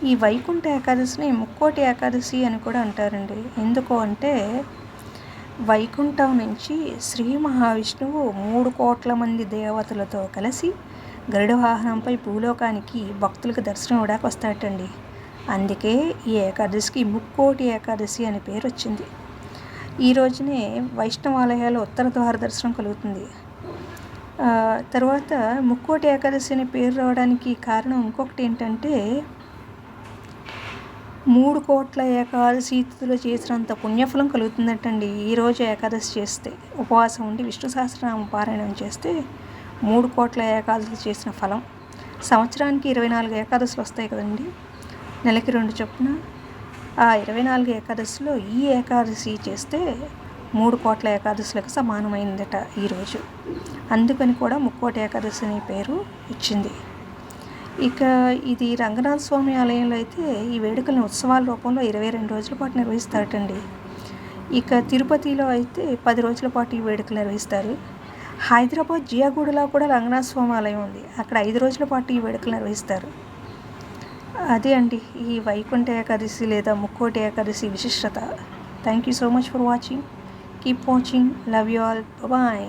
ఈ వైకుంఠ ఏకాదశిని ముక్కోటి ఏకాదశి అని కూడా అంటారండి. ఎందుకు అంటే వైకుంఠం నుంచి శ్రీ మహావిష్ణువు 3,00,00,000 మంది దేవతలతో కలిసి గరుడ వాహనంపై భూలోకానికి భక్తులకు దర్శనం ఇవ్వడానికి వస్తాడటండి. అందుకే ఈ ఏకాదశికి ముక్కోటి ఏకాదశి అని పేరు వచ్చింది. ఈ రోజునే వైష్ణవాలయాల్లో ఉత్తర ద్వార దర్శనం కలుగుతుంది. తర్వాత ముక్కోటి ఏకాదశి అనే పేరు రావడానికి కారణం ఇంకొకటి ఏంటంటే 3,00,00,000 ఏకాదశి తిథిలో చేసినంత పుణ్యఫలం కలుగుతుందటండి. ఈరోజు ఏకాదశి చేస్తే, ఉపవాసం ఉండి విష్ణు సహస్రనామ పారాయణం చేస్తే 3,00,00,000 ఏకాదశి చేసిన ఫలం. సంవత్సరానికి 24 ఏకాదశులు వస్తాయి కదండి, నెలకి 2 చొప్పున. ఆ 24 ఏకాదశిలో ఈ ఏకాదశి చేస్తే 3,00,00,000 ఏకాదశులకు సమానమైందట ఈరోజు. అందుకని కూడా ముక్కోటి ఏకాదశి అనే పేరు వచ్చింది. ఇక ఇది రంగనాథ స్వామి ఆలయంలో అయితే ఈ వేడుకలను ఉత్సవాల రూపంలో 22 రోజుల పాటు నిర్వహిస్తారటండి. ఇక తిరుపతిలో అయితే 10 రోజుల పాటు ఈ వేడుకలు నిర్వహిస్తారు. హైదరాబాద్ జియాగూడలో కూడా రంగనాథ స్వామి ఆలయం ఉంది, అక్కడ 5 రోజుల పాటు ఈ వేడుకలు నిర్వహిస్తారు. అదే అండి ఈ వైకుంఠ ఏకాదశి లేదా ముక్కోటి ఏకాదశి విశిష్టత. Thank you so much for watching. Keep watching. Love you all. Bye.